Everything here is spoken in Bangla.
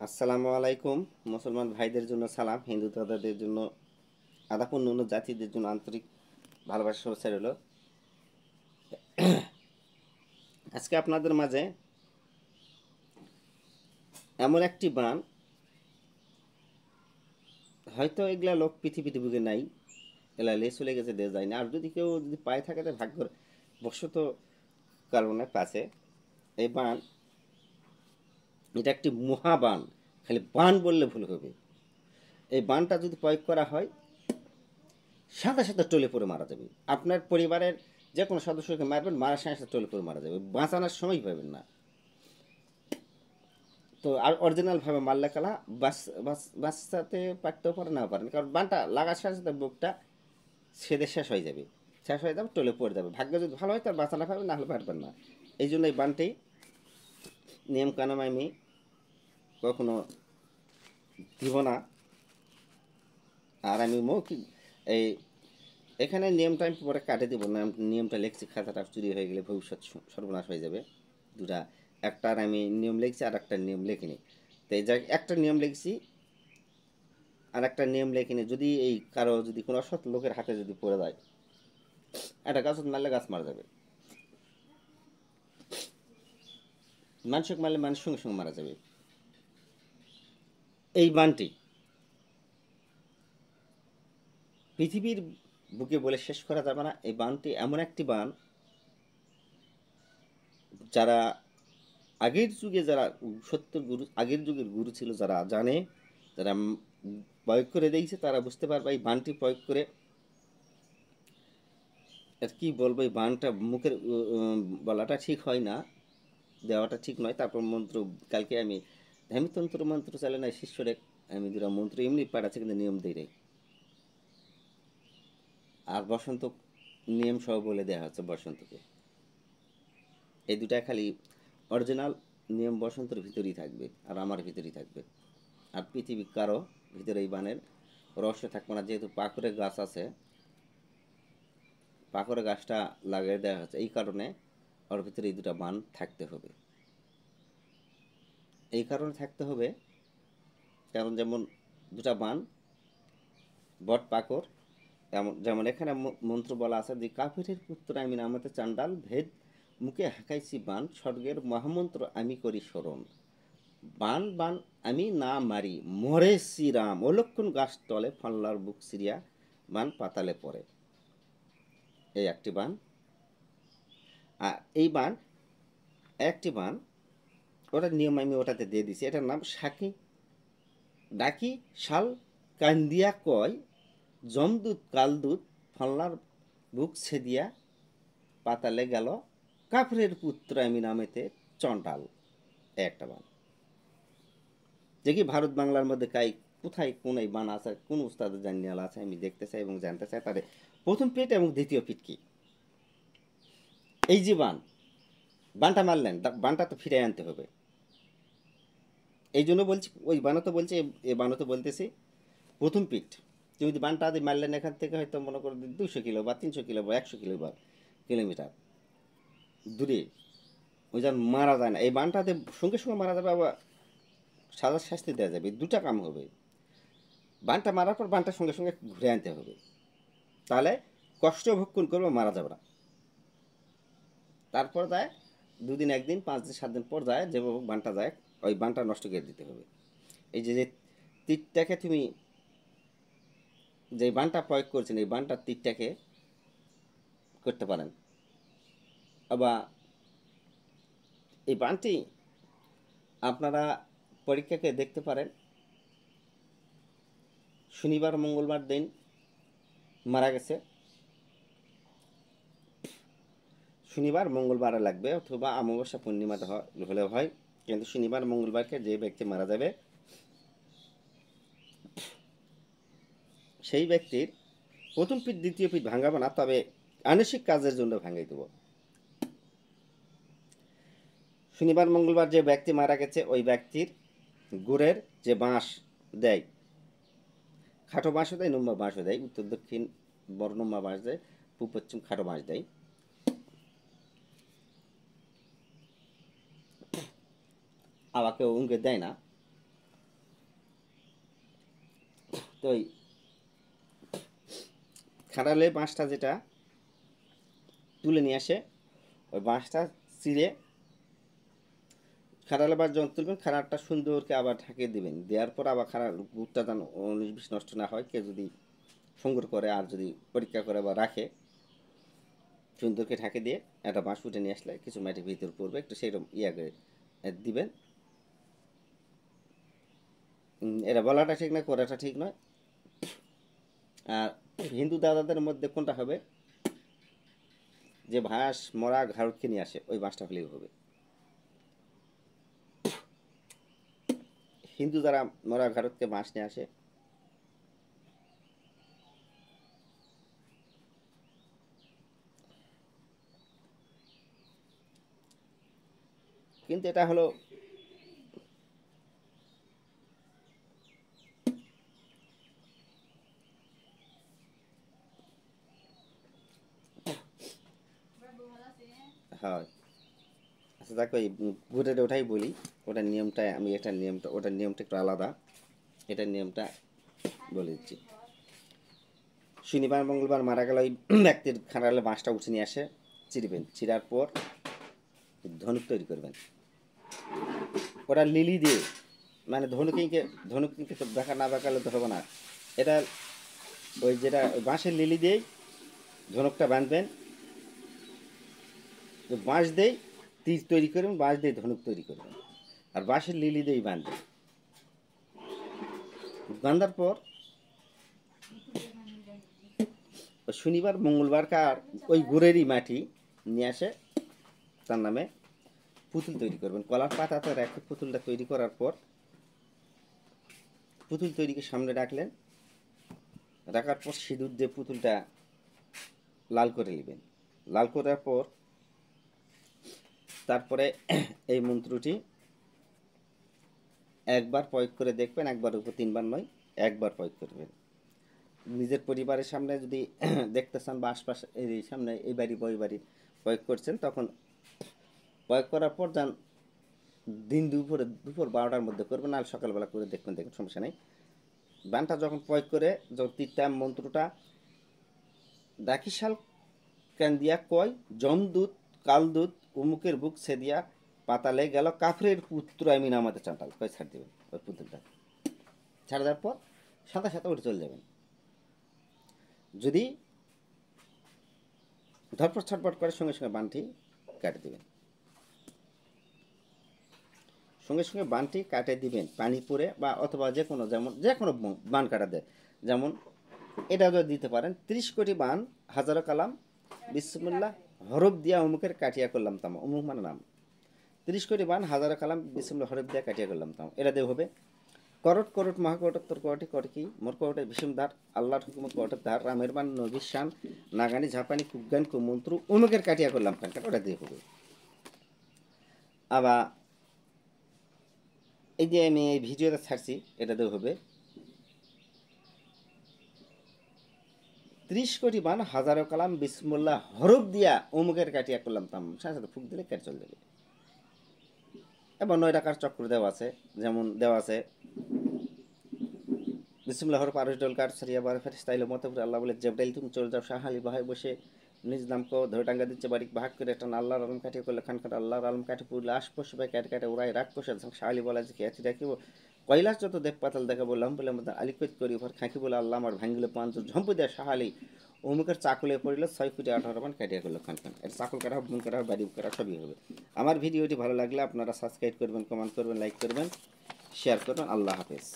আসসালামু আলাইকুম। মুসলমান ভাইদের জন্য সালাম, হিন্দু দাদাদের জন্য আদাব, অন্য জাতিদের জন্য আন্তরিক ভালোবাসা শুভেচ্ছা রইল। আজকে আপনাদের মাঝে এমন একটি বান, হয়তো এগুলা লোক পৃথিবীতে বুকে নাই, এলা লে চলে গেছে, দেশ যায় না। আর যদি কেউ যদি পায় থাকে তো ভাগ্যর বশত কারণে পাচ্ছে। এই বান, এটা একটি মহাবান, খালি বান বললে ভুল হবে। এই বানটা যদি প্রয়োগ করা হয়, সাথে সাথে টলে পড়ে মারা যাবে। আপনার পরিবারের যে কোনো সদস্যকে মারবেন, মারার সাথে সাথে টলে পড়ে মারা যাবে, বাঁচানোর সময় পাবেন না। তো আর অরিজিনালভাবে মারলে কালা বাঁচাতে পারতেও পারে, না পারেন, কারণ বানটা লাগার সাথে সাথে বুকটা ছেদে শেষ হয়ে যাবে, শেষ হয়ে যাবে, টলে পড়ে যাবে। ভাগ্য যদি ভালো হয় তার বাঁচানো পাবেন, না হলে পারবেন না। এই জন্য এই বানটি নিয়মকানুন আমি কখনো দিব না। আর আমি মৌখিক এই এখানে নিয়মটা আমি পরে কাটে দেবো না। নিয়মটা লিখছি, খাতাটা চুরি হয়ে গেলে ভবিষ্যৎ সর্বনাশ হয়ে যাবে। দুটা, একটার আমি নিয়ম লিখছি আর একটা নিয়ম লিখিনি। তো এই যাক, একটা নিয়ম লিখছি আর একটা নিয়ম লিখিনি। যদি এই কারো যদি কোনো অসৎ লোকের হাতে যদি পড়ে যায়, একটা গাছত মারলে গাছ মারা যাবে, মানুষকে মারলে মানুষ সঙ্গে সঙ্গে মারা যাবে। এই বানটি পৃথিবীর বুকে বলে শেষ করা যাবে না। এই বানটি এমন একটি বান, যারা আগের যুগে, যারা সত্যের গুরু, আগের যুগের গুরু ছিল, যারা জানে, যারা প্রয়োগ করে দিয়েছে, তারা বুঝতে পারবে এই বানটি প্রয়োগ করে আর কি বলবো। এই বানটা মুখের বলাটা ঠিক হয় না, দেওয়াটা ঠিক নয়। তারপর মন্ত্র, কালকে আমি তন্ত্র মন্ত্র চালে না, শিষ্যরে আমি দুটা মন্ত্র এমনি পাঠাচ্ছি, কিন্তু নিয়ম দেই নাই। আর বসন্ত নিয়ম সহ বলে দেওয়া হচ্ছে বসন্তকে। এই দুটা খালি অরিজিনাল নিয়ম বসন্তের ভিতরেই থাকবে, আর আমার ভিতরেই থাকবে। আর পৃথিবী কারো ভিতরে এই বানের রহস্য থাকবে না। যেহেতু পাকুড়ে গাছ আছে, পাকুড়ে গাছটা লাগিয়ে দেওয়া হচ্ছে, এই কারণে ওর ভিতরে এই দুটা বান থাকতে হবে। এই কারণে থাকতে হবে কারণ যেমন দুটা বান, বট পাকর, যেমন এখানে মন্ত্র বলা আছে যে কাফিরের পুত্র আমি নামাতে চান্ডাল ভেদ মুখে হাঁকাইছি বান, স্বর্গের মহামন্ত্র আমি করি স্মরণ। বান বান আমি না মারি, মরে শ্রীরাম, অলক্ষণ গাছ তলে ফাল্লার বুক সিরিয়া বান পাতালে পড়ে। এই একটি বান। আর এই বান একটি বান, ওটার নিয়ম আমি ওটাতে দিয়ে দিছি। এটার নাম সাকি ডাকি শাল কান্দিয়া কয়, জমদূত কালদূত ফাল্লার বুক ছেদিয়া পাতালে গেল, কাফরের পুত্র আমি নামেতে চন্ডাল। একটা বান, দেখি ভারত বাংলার মধ্যে কোথায় কোন এই বান আছে, কোন উস্তাদের জানিয়াল আছে, আমি দেখতে চাই এবং জানতে চাই তাদের প্রথম পিঠ এবং দ্বিতীয় পিঠ কি। এই যে বানটা মারলেন, বানটা তো ফিরে আনতে হবে। এই জন্য বলছি, ওই বানও তো বলছে, এ বানও তো বলতেছি প্রথম পিঠ। তুমি যদি বানটা আদি মারলেন এখান থেকে, হয়তো মনে করো 200 কিলো বা 300 কিলো বা 100 কিলো বা কিলোমিটার দূরে, ওই যেন মারা যায় না। এই বানটাতে সঙ্গে সঙ্গে মারা যাবে, আবার সাজা শাস্তি দেওয়া যাবে, দুটা কাম হবে। বানটা মারার পর বানটার সঙ্গে সঙ্গে ঘুরে আনতে হবে, তাহলে কষ্ট ভক্ষণ করবে, মারা যাবে না। তারপর যায় 2 দিন, 1 দিন, 5 দিন, 7 দিন পর যায়, যেভাবে বানটা যায়, ওই বানটা নষ্ট করে দিতে হবে। এই যে যে তীরটাকে তুমি, যে বানটা প্রয়োগ করছেন, এই বানটার তীরটাকে করতে পারেন। আবার এই বানটি আপনারা পরীক্ষাকে দেখতে পারেন, শনিবার মঙ্গলবার দিন মারা গেছে, শনিবার মঙ্গলবারে লাগবে, অথবা অমাবস্যা পূর্ণিমাতে হলে হয়। কিন্তু শনিবার মঙ্গলবারকে যে ব্যক্তি মারা যাবে, সেই ব্যক্তির প্রথম পিঠ দ্বিতীয় পিঠ ভাঙাবো না, তবে আনুষিক কাজের জন্য ভাঙাই দেবো। শনিবার মঙ্গলবার যে ব্যক্তি মারা গেছে, ওই ব্যক্তির গুড়ের যে বাঁশ দেয়, খাটো বাঁশও দেয়, নম্বা বাঁশও দেয়, উত্তর দক্ষিণ বড় নম্বা বাঁশ দেয়, পূব পশ্চিম খাটো বাঁশ দেয়। আবার কেউ দেয় না। তো ওই খাড়ালে বাঁশটা যেটা তুলে নিয়ে আসে, ওই বাঁশটা চিড়ে খাড়ালে বাঁশ যখন তুলবেন, খাড়াটা সুন্দরকে আবার ঢাকিয়ে দিবেন। দেওয়ার পর আবার খাড়ার গুড়টা যেন 19-20 নষ্ট না হয়, কেউ যদি সংগ্রহ করে আর যদি পরীক্ষা করে বা রাখে, সুন্দরকে ঢাকে দিয়ে একটা বাঁশ উঠে নিয়ে আসলে কিছু মাটির ভিতর পড়বে, একটু সেইরকম ইয়া করে দিবেন। এটা বলাটা ঠিক নয়, করাটা ঠিক নয়। আর হিন্দু দাদাদের মধ্যে কোনটা হবে, যে বাঁশ মরা ঘাড়কে নিয়ে আসে ওই বাঁশটা হলেই হবে। হিন্দু যারা মরা ঘাড়কে বাঁশ নিয়ে আসে, কিন্তু এটা হলো হয়। আচ্ছা দেখো, এই গুড়ের ওটাই বলি, ওটার নিয়মটা আমি, এটার নিয়মটা, ওটার নিয়মটা একটু আলাদা, এটার নিয়মটা বলে দিচ্ছি। শনিবার মঙ্গলবার মারা গেল ওই ব্যক্তির খাঁড়ালে বাঁশটা উঠে নিয়ে আসে, চিরবেন, চিরার পর ধনুক তৈরি করবেন। ওটা লিলি দিয়ে, মানে ধনুকিংকে তো দেখা না দেখালে তো হবে না, এটা ওই যেটা ওই বাঁশের লিলি দিয়েই ধনুকটা বাঁধবেন। বাঁশ দেই তীর তৈরি করবেন, বাঁশ দিয়ে ধনুক তৈরি করবেন, আর বাঁশের লিলি দিয়েই বাঁধবেন। বাঁধার পর শনিবার মঙ্গলবারকার ওই গুড়েরই মাটি নিয়ে আসে তার নামে পুতুল তৈরি করবেন। কলার পাতাতে রেখে পুতুলটা তৈরি করার পর পুতুল তৈরিকে সামনে রাখলেন, রাখার পর সিঁদুর দিয়ে পুতুলটা লাল করে নেবেন। লাল করার পর তারপরে এই মন্ত্রটি একবার প্রয়োগ করে দেখবেন, একবার উপর 3বার নয়, একবার প্রয়োগ করবেন। নিজের পরিবারের সামনে যদি দেখতে চান বা আশপাশে এই সামনে এই বাড়ি বা ওই বাড়ি প্রয়োগ করছেন, তখন প্রয়োগ করার পর যান দিন দুপুর 12টার মধ্যে করবেন, আর সকালবেলা করে দেখবেন সমস্যা নেই। বানটা যখন প্রয়োগ করে যখন তীরটা মন্ত্রটা দাখিশাল কেন দিয়া কয় জমদূত কালদূত উমুকের বুক সেদিয়া পাতালে গেল কাফরের পুত্র আমি নামাতে চাঁটাল কয় ছাড় দেবেন। ওই পুতুলটা ছাড়া দেওয়ার পর সাথে সাথে উঠে চলে যাবেন। যদি ধরপট ছটপট করে সঙ্গে সঙ্গে বানটি কাটে দেবেন, সঙ্গে সঙ্গে বানটি কাটে দিবেন পানি পরে, বা অথবা যে কোনো, যেমন যে কোনো বান কাটা দেয়। যেমন এটা যদি দিতে পারেন 30 কোটি বান হাজারো কালাম বিসমুল্লাহ হরফ দিয়া অমুকের কাটিয়া করলাম তাম, অমুক মানে নাম। 30 কোটি বান হাজারো কালাম বিসমুল্লাহ হরফ দিয়া কাটিয়া করলাম তাম, এটা দিয়ে হবে। করট করট মহাকটক তোর কটি কটকি মোর কটে ভীষণধার আল্লাহর হুকুমত কটক ধার রামের মান নবীর শান নাগানি ঝাপানি কুজ্ঞান কুমন্ত্র অমুকের কাটিয়া করলাম খান, ওটা দিয়ে হবে। আবার এই যে আমি এই ভিডিওটা ছাড়ছি, এটা দিয়ে হবে 30 কোটি বান হাজারো কালাম বিসমুল্লাহ হরফ দিয়া অমুকের কাটিয়া করলাম তাম, সাথে সাথে ফুক দিলে কেটে চলে যাবে। এবং 9 টাকার চক্র দেওয়া আছে, যেমন দেওয়া আছে বিসমুল্লাহ হরফ আরশ ডলকার সারিয়া বার ফেরেশতাইলে মতপুরে আল্লাহ বলে জেবরাইল তুমি চলে যাও শাহালি বাহায় বসে নিজ নামকে ধরে টাঙ্গা দিচ্ছে বাড়ি ভাগ করে একটা আল্লাহর আলম কাটিয়ে করলে খান খান আল্লাহর আলম কাটে পুরলে আশপাশে ভাই কাটে কাটে ওরাই রাগ কষে শাহালি বলা যে কে রাখিব কৈলাস যত দেখ পাতাল দেখা বললাম বলে আমাদের আলিকৈত করি ঘর খাঁকি বলে আল্লাহ আমার ভাঙ্গিলে পাঁচ ঝম্পু দেয় শাহালি অমুকের চাকুলে পড়িল 6 ফুটে 18 মান কাটিয়ে করলো খান খান। এটা চাকুল কাটা হবে, বুন কাটা হবে, বাড়ি কাটা সবই হবে। আমার ভিডিওটি ভালো লাগলে আপনারা সাবস্ক্রাইব করবেন, কমেন্ট করবেন, লাইক করবেন, শেয়ার করবেন। আল্লাহ হাফেজ।